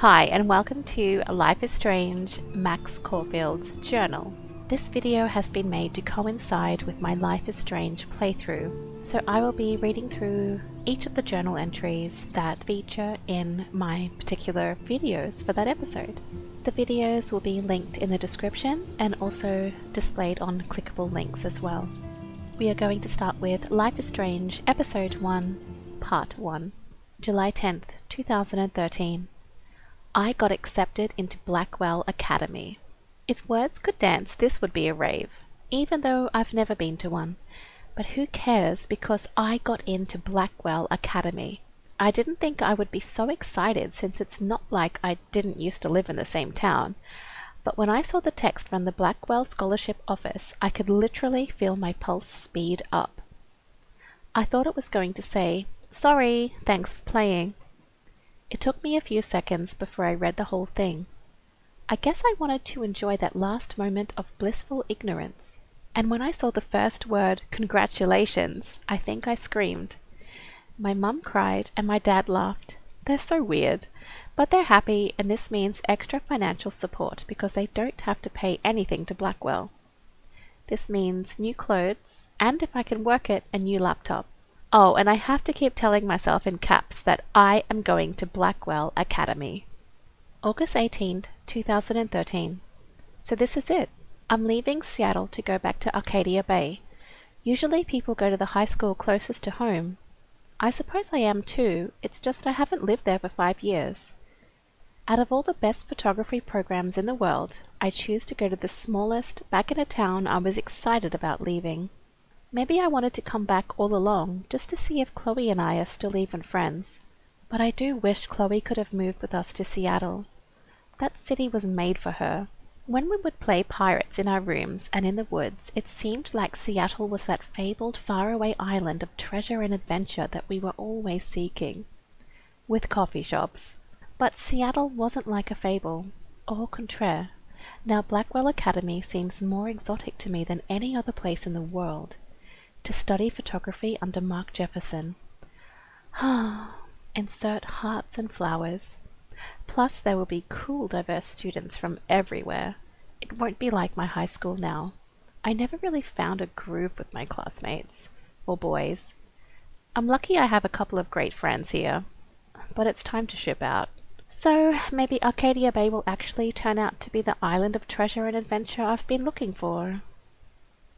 Hi and welcome to Life is Strange, Max Caulfield's journal. This video has been made to coincide with my Life is Strange playthrough, so I will be reading through each of the journal entries that feature in my particular videos for that episode. The videos will be linked in the description and also displayed on clickable links as well. We are going to start with Life is Strange, Episode 1, Part 1, July 10th, 2013. I got accepted into Blackwell Academy. If words could dance, this would be a rave, even though I've never been to one. But who cares, because I got into Blackwell Academy. I didn't think I would be so excited since it's not like I didn't used to live in the same town. But when I saw the text from the Blackwell Scholarship Office, I could literally feel my pulse speed up. I thought it was going to say, "Sorry, thanks for playing." It took me a few seconds before I read the whole thing. I guess I wanted to enjoy that last moment of blissful ignorance. And when I saw the first word, "Congratulations," I think I screamed. My mum cried and my dad laughed. They're so weird. But they're happy, and this means extra financial support because they don't have to pay anything to Blackwell. This means new clothes, and if I can work it, a new laptop. Oh, and I have to keep telling myself in caps that I am going to Blackwell Academy. August 18th, 2013. So this is it. I'm leaving Seattle to go back to Arcadia Bay. Usually people go to the high school closest to home. I suppose I am too, it's just I haven't lived there for 5 years. Out of all the best photography programs in the world, I choose to go to the smallest, back in a town I was excited about leaving. Maybe I wanted to come back all along, just to see if Chloe and I are still even friends. But I do wish Chloe could have moved with us to Seattle. That city was made for her. When we would play pirates in our rooms and in the woods, it seemed like Seattle was that fabled faraway island of treasure and adventure that we were always seeking. With coffee shops. But Seattle wasn't like a fable. Au contraire. Now Blackwell Academy seems more exotic to me than any other place in the world. To study photography under Mark Jefferson. Insert hearts and flowers. Plus there will be cool, diverse students from everywhere. It won't be like my high school now. I never really found a groove with my classmates. Or boys. I'm lucky I have a couple of great friends here. But it's time to ship out. So maybe Arcadia Bay will actually turn out to be the island of treasure and adventure I've been looking for.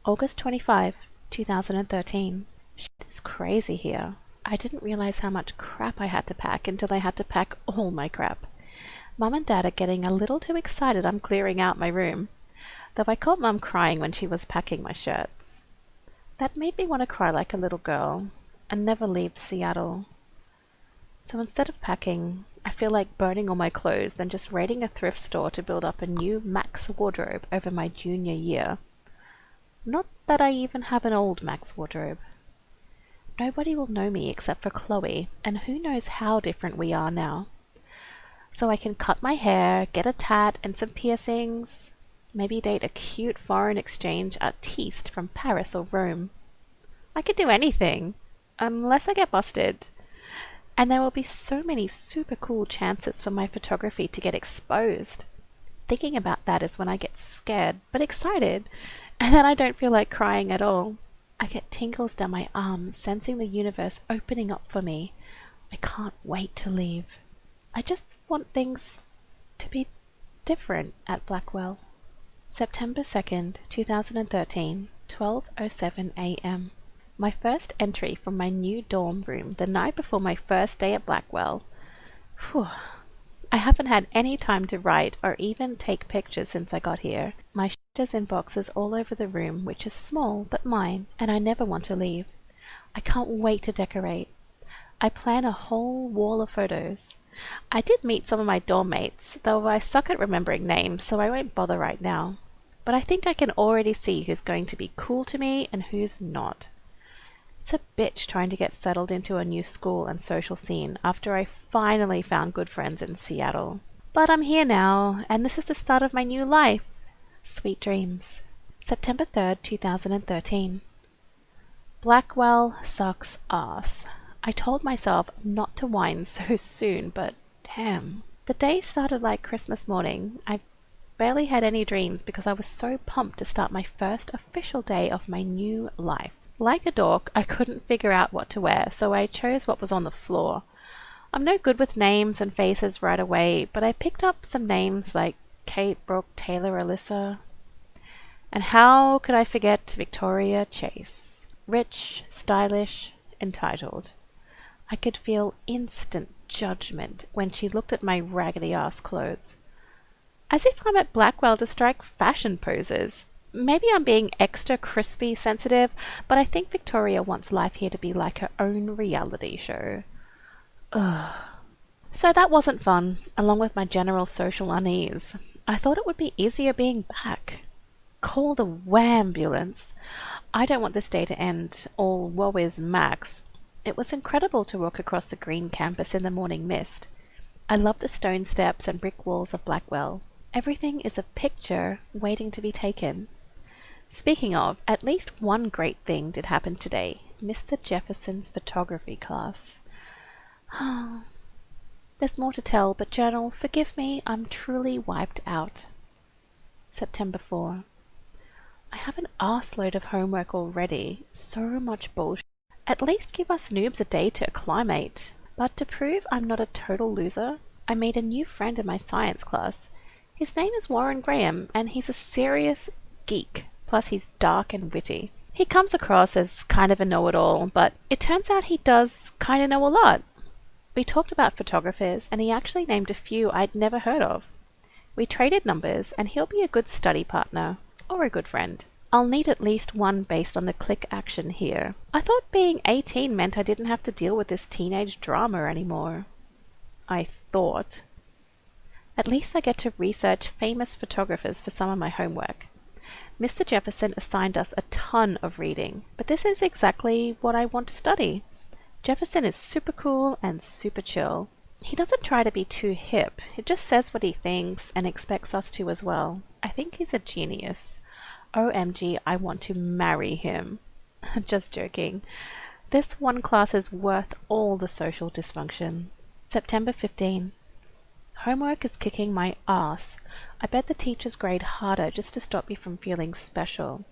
August 25, 2013. Shit is crazy here. I didn't realize how much crap I had to pack until I had to pack all my crap. Mum and Dad are getting a little too excited I'm clearing out my room, though I caught Mum crying when she was packing my shirts. That made me want to cry like a little girl and never leave Seattle. So instead of packing, I feel like burning all my clothes than just raiding a thrift store to build up a new Max wardrobe over my junior year. Not that I even have an old Max wardrobe. Nobody will know me except for Chloe, and who knows how different we are now. So I can cut my hair, get a tat and some piercings, maybe date a cute foreign exchange artiste from Paris or Rome. I could do anything, unless I get busted. And there will be so many super cool chances for my photography to get exposed. Thinking about that is when I get scared, but excited, and then I don't feel like crying at all. I get tingles down my arms, sensing the universe opening up for me. I can't wait to leave. I just want things to be different at Blackwell. September 2nd, 2013, 12:07 a.m. My first entry from my new dorm room the night before my first day at Blackwell. Whew. I haven't had any time to write or even take pictures since I got here. My shit is in boxes all over the room, which is small but mine, and I never want to leave. I can't wait to decorate. I plan a whole wall of photos. I did meet some of my dorm mates, though I suck at remembering names, so I won't bother right now. But I think I can already see who's going to be cool to me and who's not. It's a bitch trying to get settled into a new school and social scene after I finally found good friends in Seattle. But I'm here now, and this is the start of my new life. Sweet dreams. September 3rd, 2013. Blackwell sucks ass. I told myself not to whine so soon, but damn. The day started like Christmas morning. I barely had any dreams because I was so pumped to start my first official day of my new life. Like a dork, I couldn't figure out what to wear, so I chose what was on the floor. I'm no good with names and faces right away, but I picked up some names like Kate, Brooke, Taylor, Alyssa. And how could I forget Victoria Chase? Rich, stylish, entitled. I could feel instant judgment when she looked at my raggedy ass clothes. As if I'm at Blackwell to strike fashion poses. Maybe I'm being extra crispy sensitive, but I think Victoria wants life here to be like her own reality show. Ugh. So that wasn't fun, along with my general social unease. I thought it would be easier being back. Call the wambulance. I don't want this day to end all woe is Max. It was incredible to walk across the green campus in the morning mist. I love the stone steps and brick walls of Blackwell. Everything is a picture waiting to be taken. Speaking of, at least one great thing did happen today. Mr. Jefferson's photography class. There's more to tell, but journal, forgive me, I'm truly wiped out. September 4. I have an arseload of homework already. So much bullshit. At least give us noobs a day to acclimate. But to prove I'm not a total loser, I made a new friend in my science class. His name is Warren Graham, and he's a serious geek. Plus he's dark and witty. He comes across as kind of a know-it-all, but it turns out he does kind of know a lot. We talked about photographers, and he actually named a few I'd never heard of. We traded numbers, and he'll be a good study partner, or a good friend. I'll need at least one based on the click action here. I thought being 18 meant I didn't have to deal with this teenage drama anymore. I thought. At least I get to research famous photographers for some of my homework. Mr. Jefferson assigned us a ton of reading, but this is exactly what I want to study. Jefferson is super cool and super chill. He doesn't try to be too hip. He just says what he thinks and expects us to as well. I think he's a genius. OMG, I want to marry him. Just joking. This one class is worth all the social dysfunction. September 15. Homework is kicking my ass. I bet the teachers grade harder just to stop me from feeling special.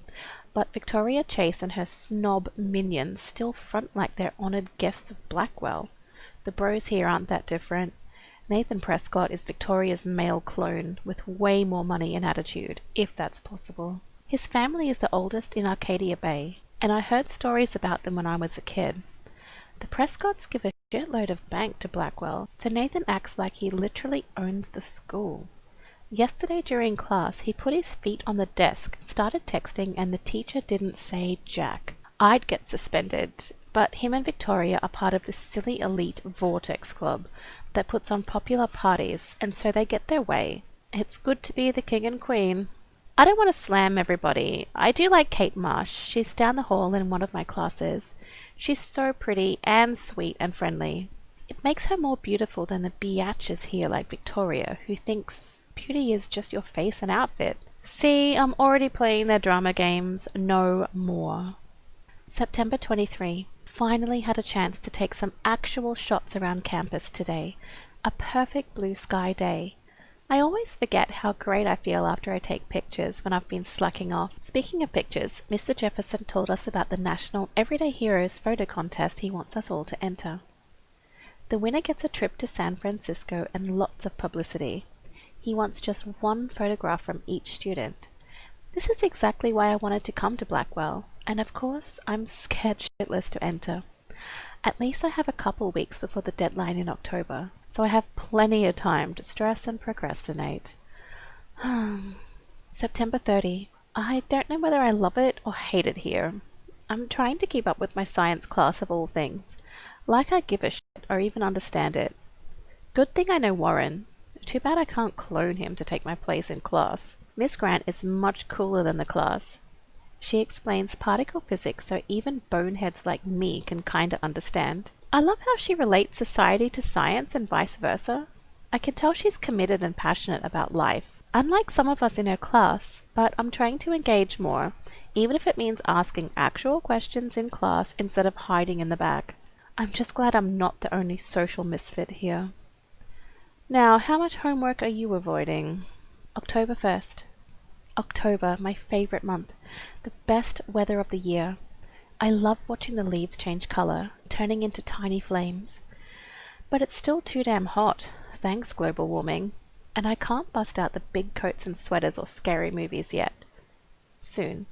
But Victoria Chase and her snob minions still front like they're honoured guests of Blackwell. The bros here aren't that different. Nathan Prescott is Victoria's male clone, with way more money and attitude, if that's possible. His family is the oldest in Arcadia Bay, and I heard stories about them when I was a kid. The Prescotts give a shitload of bank to Blackwell, so Nathan acts like he literally owns the school. Yesterday during class, he put his feet on the desk, started texting, and the teacher didn't say jack. I'd get suspended, but him and Victoria are part of the silly elite Vortex Club that puts on popular parties, and so they get their way. It's good to be the king and queen. I don't want to slam everybody. I do like Kate Marsh. She's down the hall in one of my classes. She's so pretty and sweet and friendly. It makes her more beautiful than the biatches here like Victoria, who thinks beauty is just your face and outfit. See, I'm already playing their drama games. No more. September 23. Finally had a chance to take some actual shots around campus today. A perfect blue sky day. I always forget how great I feel after I take pictures when I've been slacking off. Speaking of pictures, Mr. Jefferson told us about the National Everyday Heroes photo contest he wants us all to enter. The winner gets a trip to San Francisco and lots of publicity. He wants just one photograph from each student. This is exactly why I wanted to come to Blackwell, and of course, I'm scared shitless to enter. At least I have a couple weeks before the deadline in October, so I have plenty of time to stress and procrastinate. September 30. I don't know whether I love it or hate it here. I'm trying to keep up with my science class of all things. Like I give a shit or even understand it. Good thing I know Warren. Too bad I can't clone him to take my place in class. Miss Grant is much cooler than the class. She explains particle physics so even boneheads like me can kinda understand. I love how she relates society to science and vice versa. I can tell she's committed and passionate about life, unlike some of us in her class, but I'm trying to engage more, even if it means asking actual questions in class instead of hiding in the back. I'm just glad I'm not the only social misfit here. Now, how much homework are you avoiding? October 1st. October, my favourite month. The best weather of the year. I love watching the leaves change colour, turning into tiny flames. But it's still too damn hot, thanks global warming. And I can't bust out the big coats and sweaters or scary movies yet. Soon.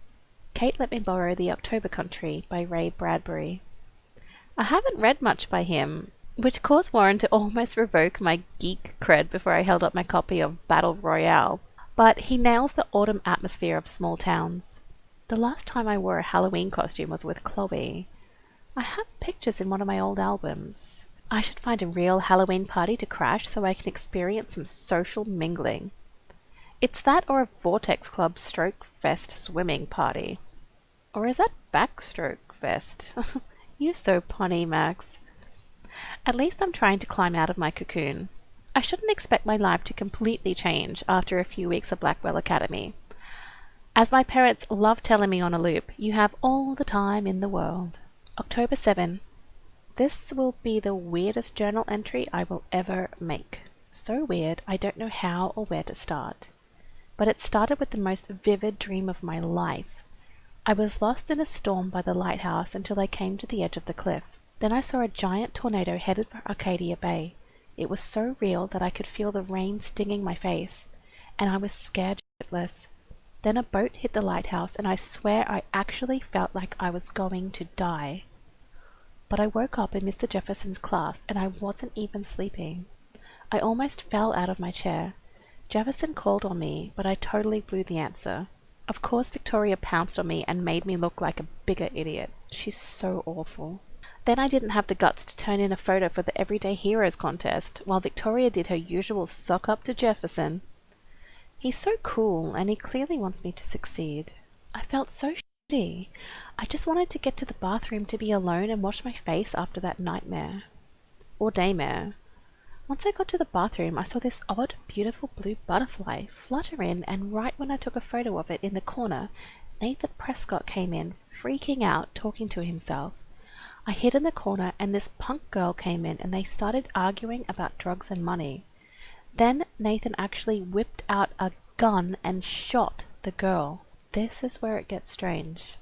Kate let me borrow The October Country by Ray Bradbury. I haven't read much by him, which caused Warren to almost revoke my geek cred before I held up my copy of Battle Royale. But he nails the autumn atmosphere of small towns. The last time I wore a Halloween costume was with Chloe. I have pictures in one of my old albums. I should find a real Halloween party to crash so I can experience some social mingling. It's that or a Vortex Club Stroke Fest swimming party. Or is that Backstroke Fest? You're so punny, Max. At least I'm trying to climb out of my cocoon. I shouldn't expect my life to completely change after a few weeks of Blackwell Academy. As my parents love telling me on a loop, you have all the time in the world. October 7. This will be the weirdest journal entry I will ever make. So weird, I don't know how or where to start. But it started with the most vivid dream of my life. I was lost in a storm by the lighthouse until I came to the edge of the cliff. Then I saw a giant tornado headed for Arcadia Bay. It was so real that I could feel the rain stinging my face, and I was scared shitless. Then a boat hit the lighthouse, and I swear I actually felt like I was going to die. But I woke up in Mr. Jefferson's class, and I wasn't even sleeping. I almost fell out of my chair. Jefferson called on me, but I totally blew the answer. Of course Victoria pounced on me and made me look like a bigger idiot. She's so awful. Then I didn't have the guts to turn in a photo for the Everyday Heroes contest, while Victoria did her usual sock up to Jefferson. He's so cool, and he clearly wants me to succeed. I felt so shitty. I just wanted to get to the bathroom to be alone and wash my face after that nightmare. Or daymare. Once I got to the bathroom, I saw this odd, beautiful blue butterfly flutter in, and right when I took a photo of it in the corner, Nathan Prescott came in, freaking out, talking to himself. I hid in the corner, and this punk girl came in, and they started arguing about drugs and money. Then Nathan actually whipped out a gun and shot the girl. This is where it gets strange.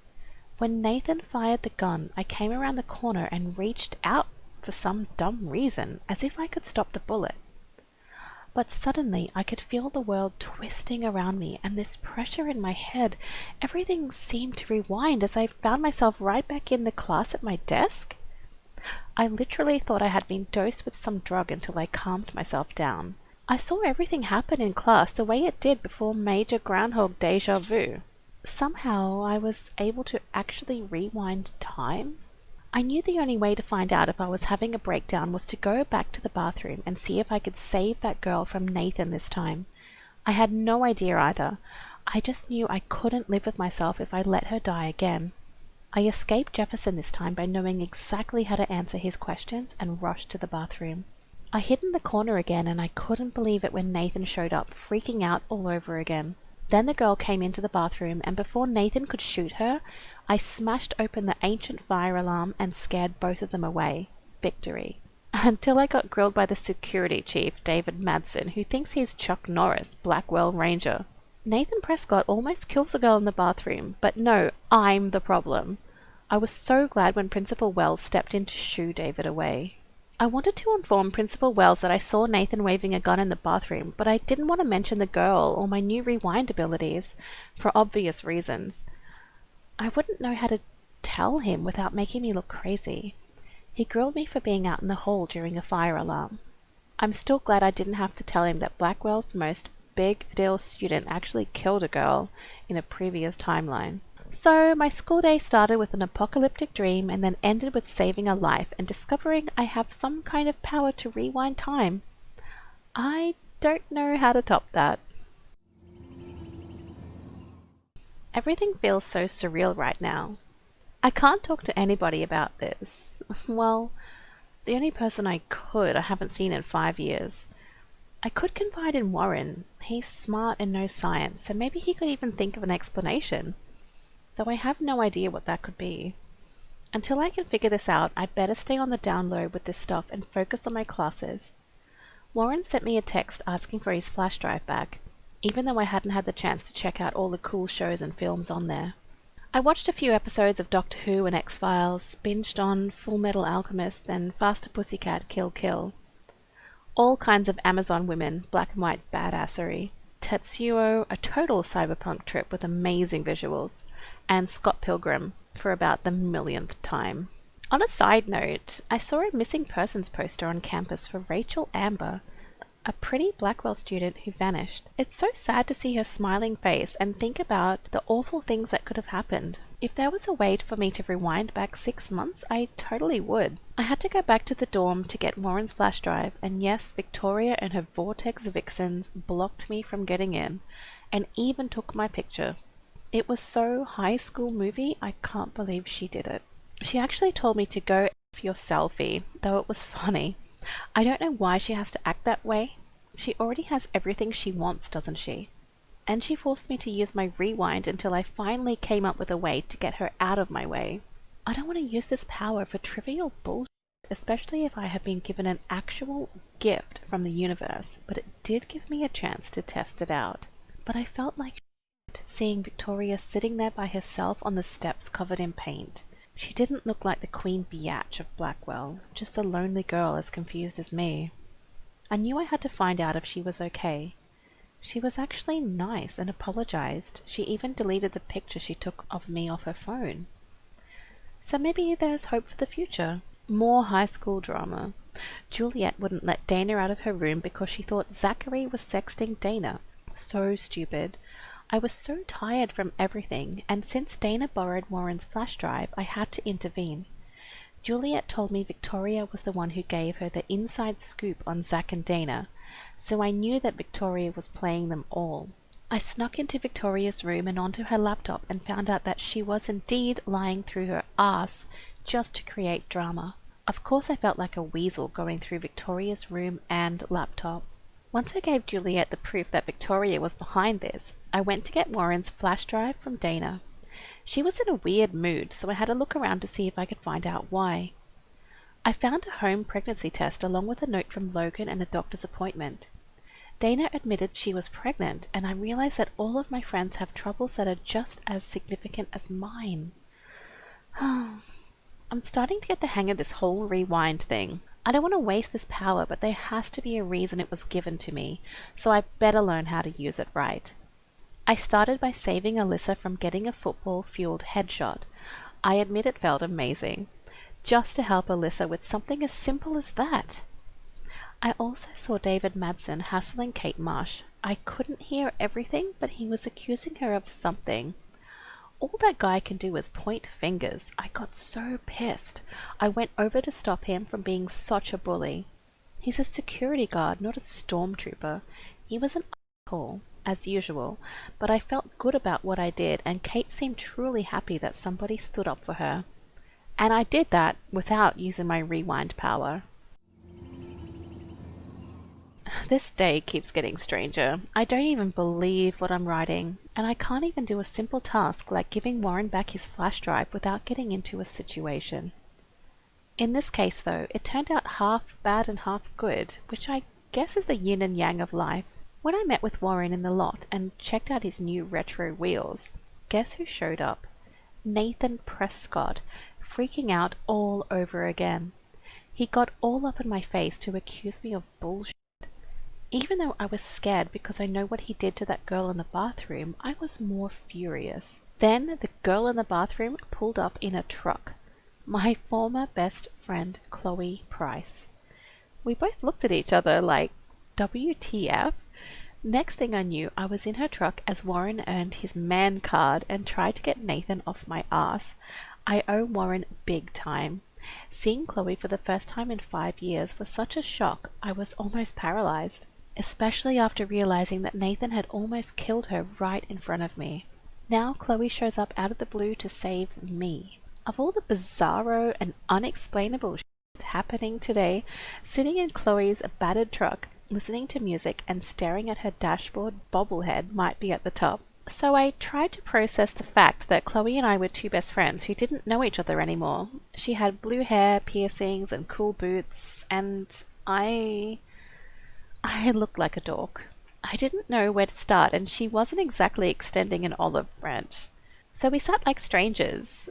When Nathan fired the gun, I came around the corner and reached out for some dumb reason, as if I could stop the bullet. But suddenly I could feel the world twisting around me, and this pressure in my head. Everything seemed to rewind as I found myself right back in the class at my desk. I literally thought I had been dosed with some drug until I calmed myself down. I saw everything happen in class the way it did before Major Groundhog Deja Vu. Somehow I was able to actually rewind time. I knew the only way to find out if I was having a breakdown was to go back to the bathroom and see if I could save that girl from Nathan this time. I had no idea either. I just knew I couldn't live with myself if I let her die again. I escaped Jefferson this time by knowing exactly how to answer his questions and rushed to the bathroom. I hid in the corner again, and I couldn't believe it when Nathan showed up, freaking out all over again. Then the girl came into the bathroom, and before Nathan could shoot her, I smashed open the ancient fire alarm and scared both of them away. Victory. Until I got grilled by the security chief, David Madsen, who thinks he's Chuck Norris, Blackwell Ranger. Nathan Prescott almost kills a girl in the bathroom, but no, I'm the problem. I was so glad when Principal Wells stepped in to shoo David away. I wanted to inform Principal Wells that I saw Nathan waving a gun in the bathroom, but I didn't want to mention the girl or my new rewind abilities, for obvious reasons. I wouldn't know how to tell him without making me look crazy. He grilled me for being out in the hall during a fire alarm. I'm still glad I didn't have to tell him that Blackwell's most big deal student actually killed a girl in a previous timeline. So my school day started with an apocalyptic dream and then ended with saving a life and discovering I have some kind of power to rewind time. I don't know how to top that. Everything feels so surreal right now. I can't talk to anybody about this. Well, the only person I haven't seen in 5 years. I could confide in Warren. He's smart and knows science, so maybe he could even think of an explanation. Though I have no idea what that could be. Until I can figure this out, I better stay on the down low with this stuff and focus on my classes. Warren sent me a text asking for his flash drive back, even though I hadn't had the chance to check out all the cool shows and films on there. I watched a few episodes of Doctor Who and X-Files, binged on Full Metal Alchemist and Faster Pussycat Kill Kill. All kinds of Amazon women, black and white badassery. Tetsuo, a total cyberpunk trip with amazing visuals. And Scott Pilgrim, for about the millionth time. On a side note, I saw a missing persons poster on campus for Rachel Amber, a pretty Blackwell student who vanished. It's so sad to see her smiling face and think about the awful things that could have happened. If there was a way for me to rewind back 6 months, I totally would. I had to go back to the dorm to get Warren's flash drive, and yes, Victoria and her Vortex vixens blocked me from getting in, and even took my picture. It was so high school movie, I can't believe she did it. She actually told me to go F your selfie, though it was funny. I don't know why she has to act that way. She already has everything she wants, doesn't she? And she forced me to use my rewind until I finally came up with a way to get her out of my way. I don't want to use this power for trivial bullshit, especially if I have been given an actual gift from the universe, but it did give me a chance to test it out. But I felt like shit seeing Victoria sitting there by herself on the steps covered in paint. She didn't look like the Queen Biatch of Blackwell, just a lonely girl as confused as me. I knew I had to find out if she was okay. She was actually nice and apologized. She even deleted the picture she took of me off her phone. So maybe there's hope for the future. More high school drama. Juliet wouldn't let Dana out of her room because she thought Zachary was sexting Dana. So stupid. I was so tired from everything, and since Dana borrowed Warren's flash drive, I had to intervene. Juliet told me Victoria was the one who gave her the inside scoop on Zach and Dana, so I knew that Victoria was playing them all. I snuck into Victoria's room and onto her laptop and found out that she was indeed lying through her ass just to create drama. Of course I felt like a weasel going through Victoria's room and laptop. Once I gave Juliet the proof that Victoria was behind this, I went to get Warren's flash drive from Dana. She was in a weird mood, so I had a look around to see if I could find out why. I found a home pregnancy test along with a note from Logan and a doctor's appointment. Dana admitted she was pregnant, and I realized that all of my friends have troubles that are just as significant as mine. I'm starting to get the hang of this whole rewind thing. I don't want to waste this power, but there has to be a reason it was given to me, so I better learn how to use it right. I started by saving Alyssa from getting a football-fueled headshot. I admit it felt amazing, just to help Alyssa with something as simple as that. I also saw David Madsen hassling Kate Marsh. I couldn't hear everything, but he was accusing her of something. All that guy can do is point fingers. I got so pissed. I went over to stop him from being such a bully. He's a security guard, not a stormtrooper. He was an asshole, as usual, but I felt good about what I did, and Kate seemed truly happy that somebody stood up for her. And I did that without using my rewind power. This day keeps getting stranger. I don't even believe what I'm writing, and I can't even do a simple task like giving Warren back his flash drive without getting into a situation. In this case, though, it turned out half bad and half good, which I guess is the yin and yang of life. When I met with Warren in the lot and checked out his new retro wheels, guess who showed up? Nathan Prescott, freaking out all over again. He got all up in my face to accuse me of bullshit. Even though I was scared because I know what he did to that girl in the bathroom, I was more furious. Then the girl in the bathroom pulled up in a truck. My former best friend, Chloe Price. We both looked at each other like, WTF? Next thing I knew, I was in her truck as Warren earned his man card and tried to get Nathan off my ass. I owe Warren big time. Seeing Chloe for the first time in 5 years was such a shock, I was almost paralyzed. Especially after realizing that Nathan had almost killed her right in front of me. Now Chloe shows up out of the blue to save me. Of all the bizarro and unexplainable shit happening today, sitting in Chloe's battered truck, listening to music and staring at her dashboard bobblehead might be at the top. So I tried to process the fact that Chloe and I were two best friends who didn't know each other anymore. She had blue hair, piercings, and cool boots, and I I looked like a dork. I didn't know where to start, and she wasn't exactly extending an olive branch. So we sat like strangers.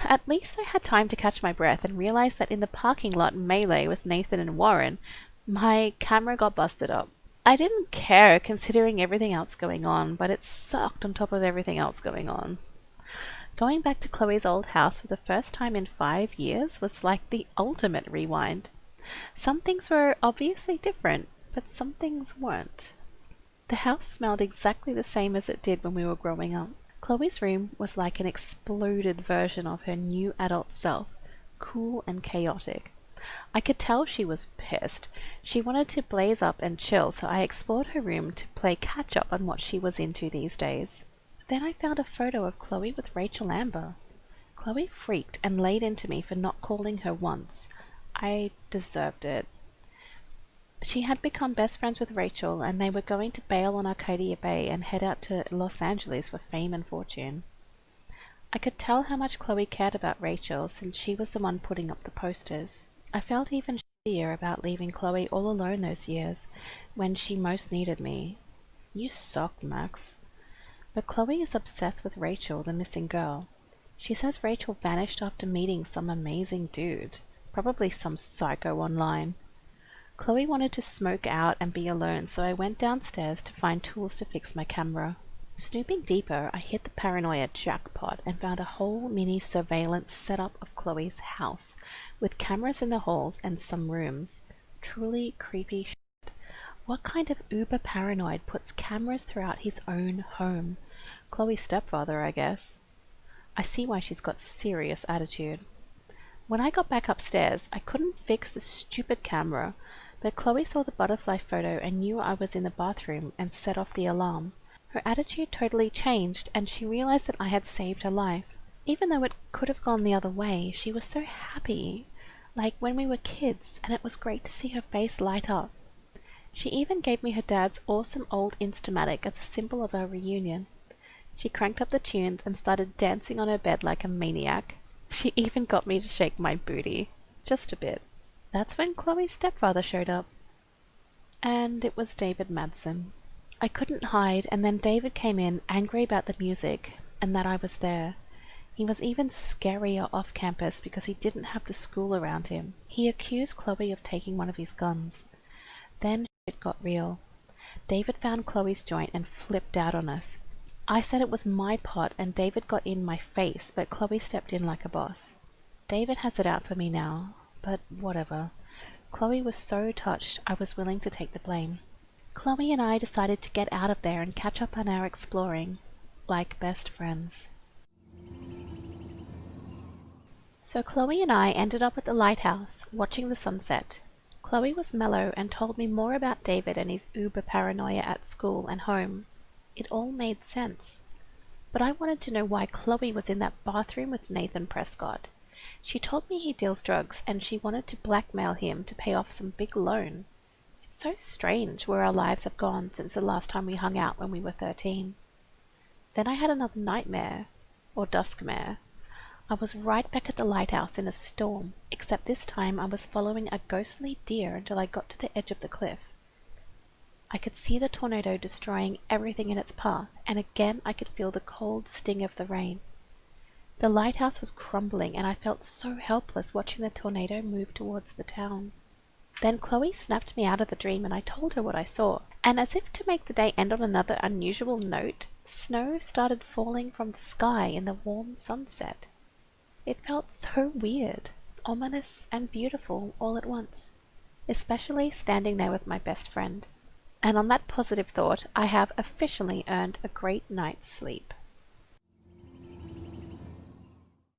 At least I had time to catch my breath and realize that in the parking lot melee with Nathan and Warren, my camera got busted up. I didn't care considering everything else going on, but it sucked on top of everything else going on. Going back to Chloe's old house for the first time in 5 years was like the ultimate rewind. Some things were obviously different, but some things weren't. The house smelled exactly the same as it did when we were growing up. Chloe's room was like an exploded version of her new adult self, cool and chaotic. I could tell she was pissed. She wanted to blaze up and chill, so I explored her room to play catch up on what she was into these days. Then I found a photo of Chloe with Rachel Amber. Chloe freaked and laid into me for not calling her once. I deserved it. She had become best friends with Rachel, and they were going to bail on Arcadia Bay and head out to Los Angeles for fame and fortune. I could tell how much Chloe cared about Rachel since she was the one putting up the posters. I felt even shittier about leaving Chloe all alone those years, when she most needed me. You suck, Max. But Chloe is obsessed with Rachel, the missing girl. She says Rachel vanished after meeting some amazing dude, probably some psycho online. Chloe wanted to smoke out and be alone, so I went downstairs to find tools to fix my camera. Snooping deeper, I hit the paranoia jackpot and found a whole mini surveillance setup of Chloe's house, with cameras in the halls and some rooms. Truly creepy shit. What kind of uber paranoid puts cameras throughout his own home? Chloe's stepfather, I guess. I see why she's got serious attitude. When I got back upstairs, I couldn't fix the stupid camera, but Chloe saw the butterfly photo and knew I was in the bathroom and set off the alarm. Her attitude totally changed, and she realized that I had saved her life. Even though it could have gone the other way, she was so happy, like when we were kids, and it was great to see her face light up. She even gave me her dad's awesome old Instamatic as a symbol of our reunion. She cranked up the tunes and started dancing on her bed like a maniac. She even got me to shake my booty. Just a bit. That's when Chloe's stepfather showed up. And it was David Madsen. I couldn't hide, and then David came in, angry about the music, and that I was there. He was even scarier off campus because he didn't have the school around him. He accused Chloe of taking one of his guns. Then it got real. David found Chloe's joint and flipped out on us. I said it was my pot, and David got in my face, but Chloe stepped in like a boss. David has it out for me now, but whatever. Chloe was so touched, I was willing to take the blame. Chloe and I decided to get out of there and catch up on our exploring, like best friends. So Chloe and I ended up at the lighthouse, watching the sunset. Chloe was mellow and told me more about David and his uber paranoia at school and home. It all made sense. But I wanted to know why Chloe was in that bathroom with Nathan Prescott. She told me he deals drugs, and she wanted to blackmail him to pay off some big loan. It's so strange where our lives have gone since the last time we hung out when we were 13. Then I had another nightmare, or duskmare. I was right back at the lighthouse in a storm, except this time I was following a ghostly deer until I got to the edge of the cliff. I could see the tornado destroying everything in its path, and again I could feel the cold sting of the rain. The lighthouse was crumbling, and I felt so helpless watching the tornado move towards the town. Then Chloe snapped me out of the dream, and I told her what I saw, and as if to make the day end on another unusual note, snow started falling from the sky in the warm sunset. It felt so weird, ominous and beautiful all at once, especially standing there with my best friend. And on that positive thought, I have officially earned a great night's sleep.